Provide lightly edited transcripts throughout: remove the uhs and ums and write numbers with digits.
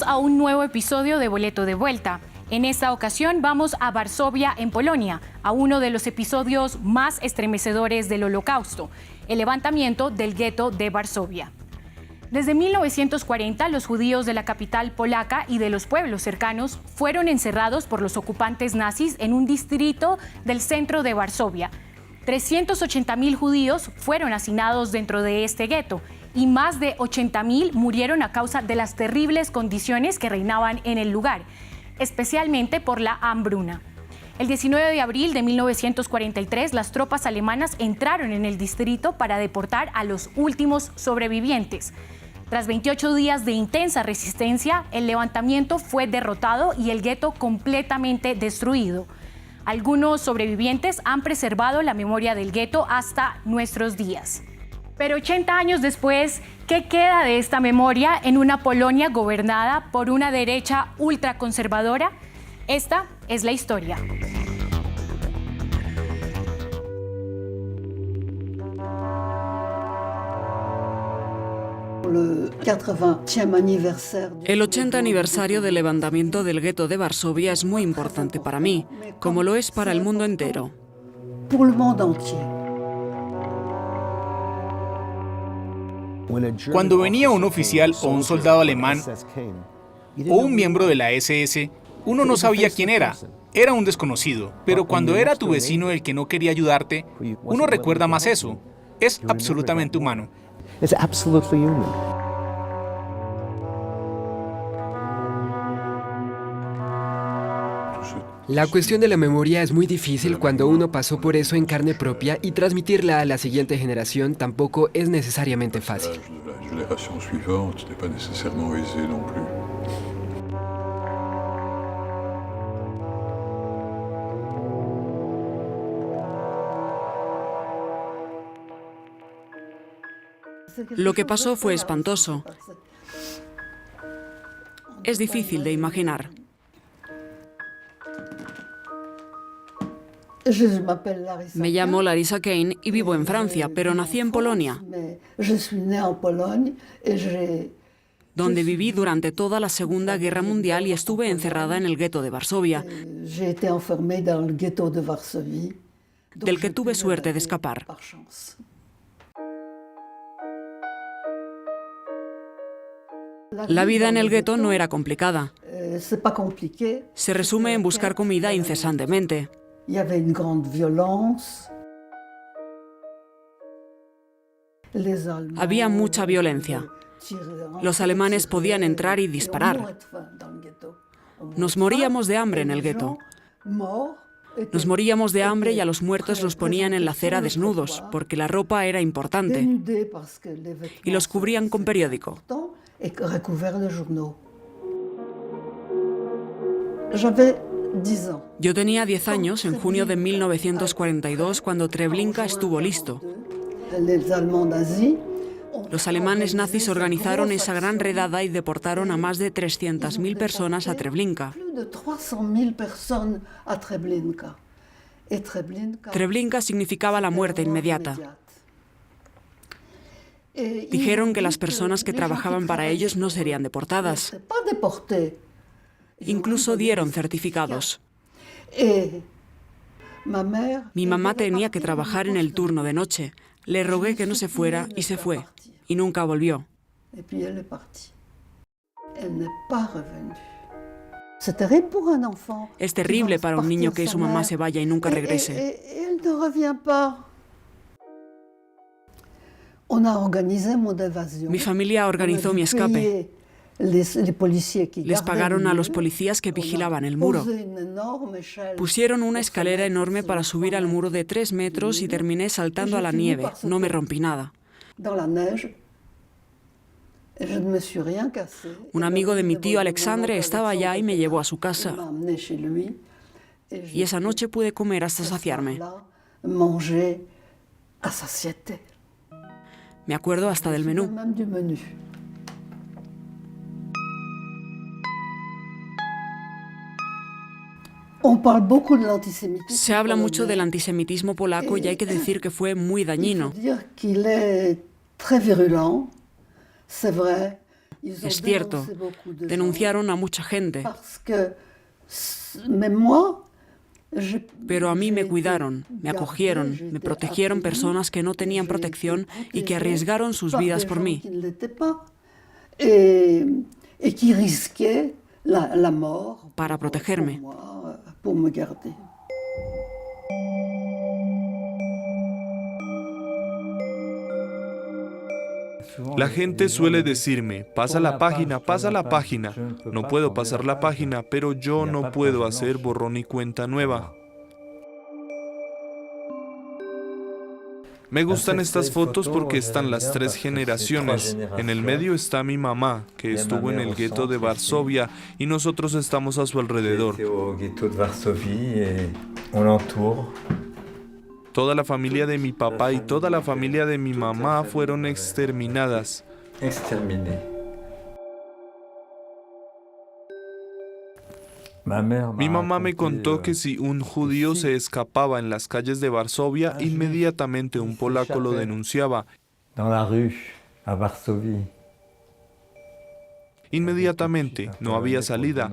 Bienvenidos a un nuevo episodio de Boleto de Vuelta. En esta ocasión vamos a Varsovia, en Polonia, a uno de los episodios más estremecedores del Holocausto, el levantamiento del gueto de Varsovia. Desde 1940, los judíos de la capital polaca y de los pueblos cercanos fueron encerrados por los ocupantes nazis en un distrito del centro de Varsovia. 380.000 judíos fueron hacinados dentro de este gueto y más de 80.000 murieron a causa de las terribles condiciones que reinaban en el lugar, especialmente por la hambruna. El 19 de abril de 1943, las tropas alemanas entraron en el distrito para deportar a los últimos sobrevivientes. Tras 28 días de intensa resistencia, el levantamiento fue derrotado y el gueto completamente destruido. Algunos sobrevivientes han preservado la memoria del gueto hasta nuestros días. Pero 80 años después, ¿qué queda de esta memoria en una Polonia gobernada por una derecha ultraconservadora? Esta es la historia. El 80 aniversario del levantamiento del gueto de Varsovia es muy importante para mí, como lo es para el mundo entero. Cuando venía un oficial o un soldado alemán o un miembro de la SS, uno no sabía quién era. Era un desconocido, pero cuando era tu vecino el que no quería ayudarte, uno recuerda más eso. Es absolutamente humano. La cuestión de la memoria es muy difícil cuando uno pasó por eso en carne propia y transmitirla a la siguiente generación tampoco es necesariamente fácil. Lo que pasó fue espantoso. Es difícil de imaginar. Me llamo Larisa Kane y vivo en Francia, pero nací en Polonia, donde viví durante toda la Segunda Guerra Mundial y estuve encerrada en el gueto de Varsovia, del que tuve suerte de escapar. La vida en el gueto no era complicada. Se resume en buscar comida incesantemente. Había mucha violencia. Los alemanes podían entrar y disparar. Nos moríamos de hambre en el gueto. Nos moríamos de hambre y a los muertos los ponían en la acera desnudos, porque la ropa era importante, y los cubrían con periódico. Yo tenía 10 años en junio de 1942 cuando Treblinka estuvo listo. Los alemanes nazis organizaron esa gran redada y deportaron a más de 300.000 personas a Treblinka. Treblinka significaba la muerte inmediata. Dijeron que las personas que trabajaban para ellos no serían deportadas. Incluso dieron certificados. Mi mamá tenía que trabajar en el turno de noche. Le rogué que no se fuera y se fue. Y nunca volvió. Es terrible para un niño que su mamá se vaya y nunca regrese. Mi familia organizó mi escape. Les pagaron a los policías que vigilaban el muro. Pusieron una escalera enorme para subir al muro de 3 metros y terminé saltando a la nieve. No me rompí nada. Un amigo de mi tío Alexandre estaba allá y me llevó a su casa. Y esa noche pude comer hasta saciarme. Me acuerdo hasta del menú. Se habla mucho del antisemitismo polaco y hay que decir que fue muy dañino. Es cierto, denunciaron a mucha gente, pero a mí me cuidaron, me acogieron, me protegieron personas que no tenían protección y que arriesgaron sus vidas por mí. Para protegerme. La gente suele decirme, pasa la página, pasa la página. No puedo pasar la página, pero yo no puedo hacer borrón y cuenta nueva. Me gustan estas fotos porque están las 3 generaciones. En el medio está mi mamá, que estuvo en el gueto de Varsovia, y nosotros estamos a su alrededor. Toda la familia de mi papá y toda la familia de mi mamá fueron exterminadas. Mi mamá me contó que si un judío se escapaba en las calles de Varsovia, inmediatamente un polaco lo denunciaba. Inmediatamente, no había salida.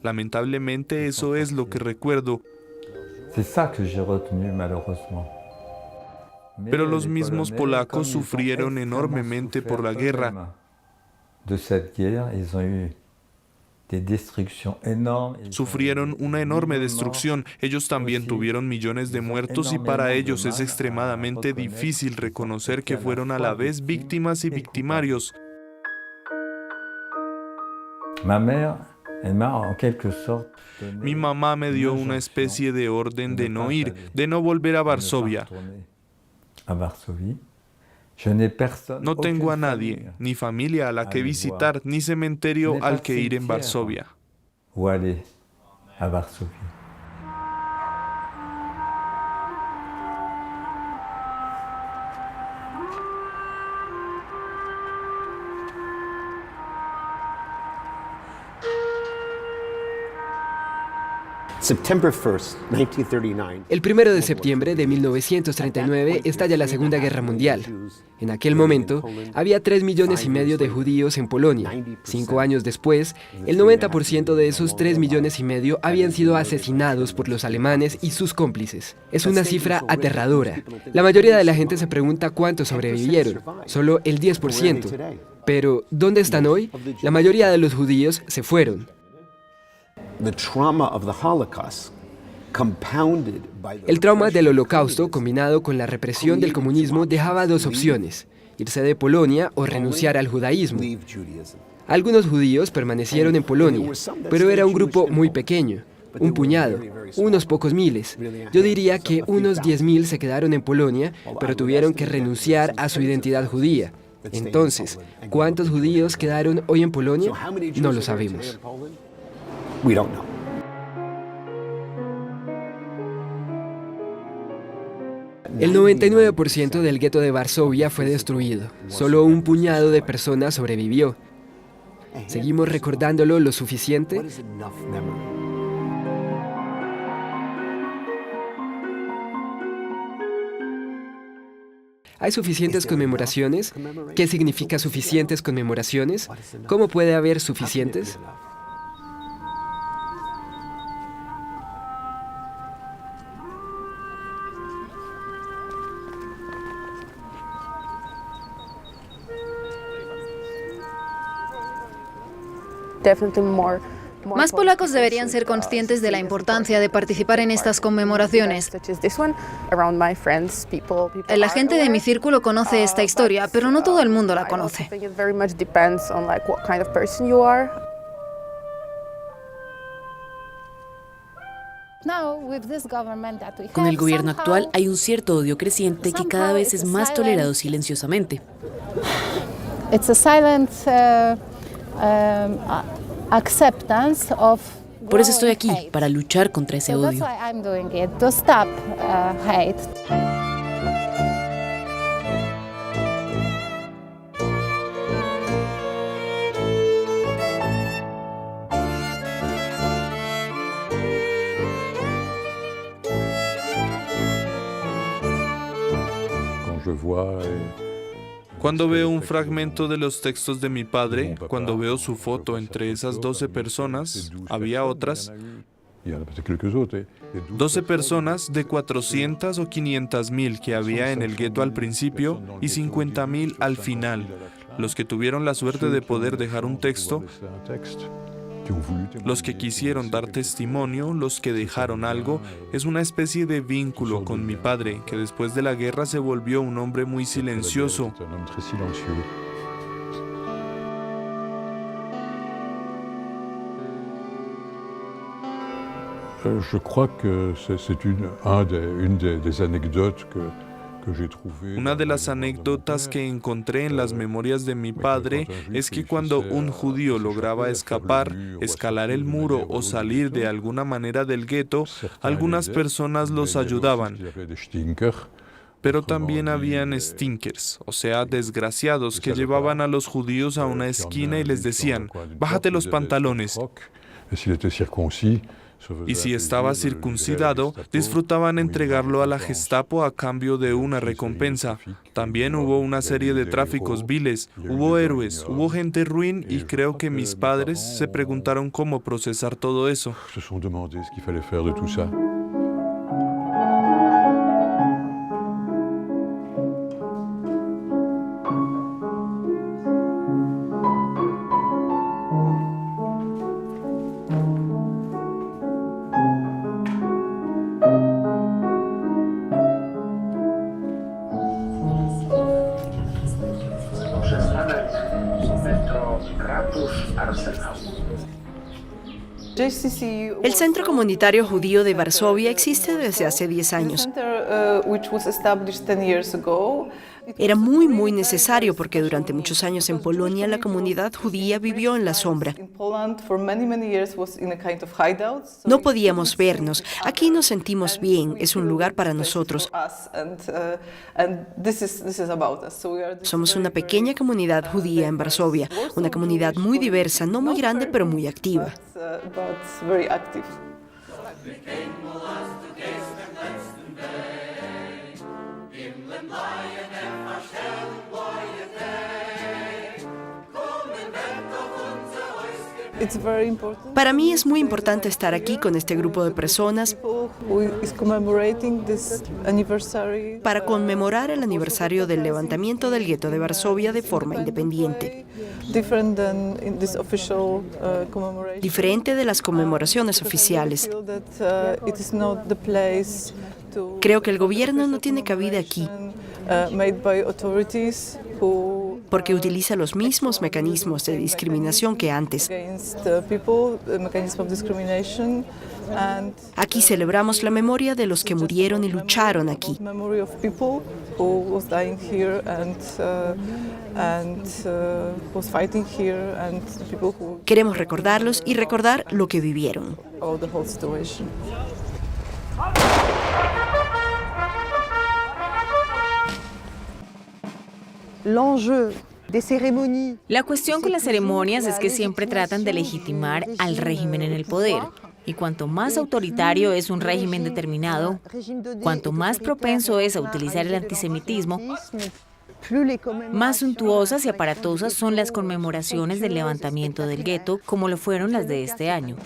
Lamentablemente eso es lo que recuerdo. Pero los mismos polacos sufrieron enormemente por la guerra. Sufrieron una enorme destrucción. Ellos también tuvieron millones de muertos y para ellos es extremadamente difícil reconocer que fueron a la vez víctimas y victimarios. Mi mamá me dio una especie de orden de no ir, de no volver a Varsovia. No tengo a nadie, ni familia a la que visitar, ni cementerio al que ir en Varsovia. El 1 de septiembre de 1939 estalla la Segunda Guerra Mundial. En aquel momento, había 3,5 millones de judíos en Polonia. 5 años después, el 90% de esos 3,5 millones habían sido asesinados por los alemanes y sus cómplices. Es una cifra aterradora. La mayoría de la gente se pregunta cuántos sobrevivieron. Solo el 10%. Pero, ¿dónde están hoy? La mayoría de los judíos se fueron. El trauma del Holocausto, combinado con la represión del comunismo, dejaba 2 opciones: irse de Polonia o renunciar al judaísmo. Algunos judíos permanecieron en Polonia, pero era un grupo muy pequeño, un puñado, unos pocos miles. Yo diría que unos 10,000 se quedaron en Polonia, pero tuvieron que renunciar a su identidad judía. Entonces, ¿cuántos judíos quedaron hoy en Polonia? No lo sabemos. El 99% del gueto de Varsovia fue destruido. Solo un puñado de personas sobrevivió. ¿Seguimos recordándolo lo suficiente? ¿Hay suficientes conmemoraciones? ¿Qué significa suficientes conmemoraciones? ¿Cómo puede haber suficientes? Más polacos deberían ser conscientes de la importancia de participar en estas conmemoraciones. La gente de mi círculo conoce esta historia, pero no todo el mundo la conoce. Con el gobierno actual hay un cierto odio creciente que cada vez es más tolerado silenciosamente. Por eso estoy aquí, para luchar contra ese odio. Cuando veo un fragmento de los textos de mi padre, cuando veo su foto entre esas 12 personas, había otras, 12 personas de 400 o 500.000 que había en el gueto al principio y 50.000 al final, los que tuvieron la suerte de poder dejar un texto, los que quisieron dar testimonio, los que dejaron algo, es una especie de vínculo con mi padre, que después de la guerra se volvió un hombre muy silencioso. Je crois que c'est une des anecdotes que j'ai trouvées. Una de las anécdotas que encontré en las memorias de mi padre es que cuando un judío lograba escapar, escalar el muro o salir de alguna manera del gueto, algunas personas los ayudaban. Pero también habían stinkers, o sea, desgraciados, que llevaban a los judíos a una esquina y les decían, bájate los pantalones. Y si estaba circuncidado, disfrutaban entregarlo a la Gestapo a cambio de una recompensa. También hubo una serie de tráficos viles, hubo héroes, hubo gente ruin y creo que mis padres se preguntaron cómo procesar todo eso. El Centro Comunitario Judío de Varsovia existe desde hace 10 años. Era muy necesario porque durante muchos años en Polonia la comunidad judía vivió en la sombra. No podíamos vernos. Aquí nos sentimos bien, es un lugar para nosotros. Somos una pequeña comunidad judía en Varsovia, una comunidad muy diversa, no muy grande, pero muy activa. Para mí es muy importante estar aquí con este grupo de personas para conmemorar el aniversario del levantamiento del gueto de Varsovia de forma independiente. Diferente de las conmemoraciones oficiales. Creo que el gobierno no tiene cabida aquí, porque utiliza los mismos mecanismos de discriminación que antes. Aquí celebramos la memoria de los que murieron y lucharon aquí. Queremos recordarlos y recordar lo que vivieron. La cuestión con las ceremonias es que siempre tratan de legitimar al régimen en el poder. Y cuanto más autoritario es un régimen determinado, cuanto más propenso es a utilizar el antisemitismo, más suntuosas y aparatosas son las conmemoraciones del levantamiento del gueto, como lo fueron las de este año.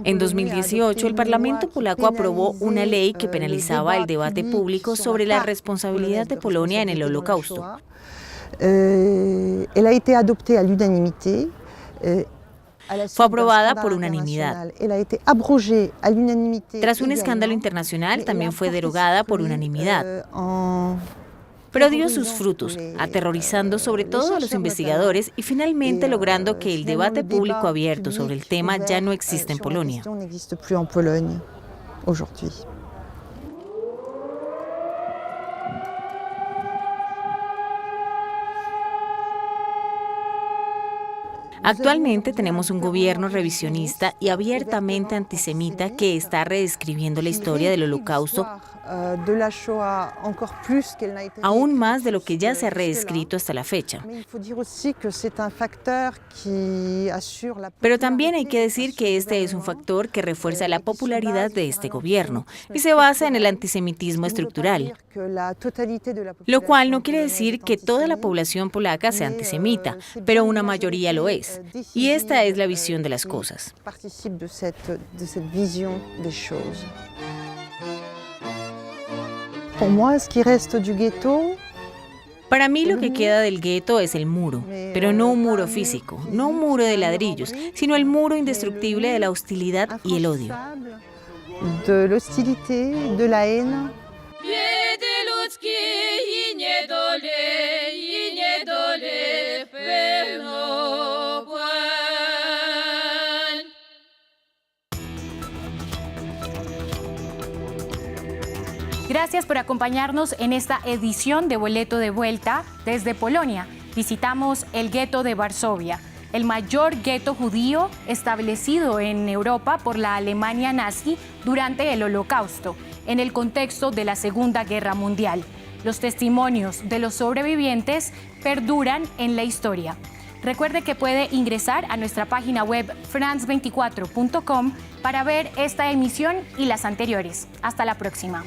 En 2018, el Parlamento polaco aprobó una ley que penalizaba el debate público sobre la responsabilidad de Polonia en el Holocausto. Fue aprobada por unanimidad. Tras un escándalo internacional, también fue derogada por unanimidad. Pero dio sus frutos, aterrorizando sobre todo a los investigadores y finalmente logrando que el debate público abierto sobre el tema ya no existe en Polonia. Actualmente tenemos un gobierno revisionista y abiertamente antisemita que está reescribiendo la historia del Holocausto aún más de lo que ya se ha reescrito hasta la fecha. Pero también hay que decir que este es un factor que refuerza la popularidad de este gobierno y se basa en el antisemitismo estructural, lo cual no quiere decir que toda la población polaca sea antisemita, pero una mayoría lo es. Y esta es la visión de las cosas. Para mí lo que queda del gueto es el muro, pero no un muro físico, no un muro de ladrillos, sino el muro indestructible de la hostilidad y el odio. Gracias por acompañarnos en esta edición de Boleto de Vuelta desde Polonia. Visitamos el gueto de Varsovia, el mayor gueto judío establecido en Europa por la Alemania nazi durante el Holocausto, en el contexto de la Segunda Guerra Mundial. Los testimonios de los sobrevivientes perduran en la historia. Recuerde que puede ingresar a nuestra página web france24.com para ver esta emisión y las anteriores. Hasta la próxima.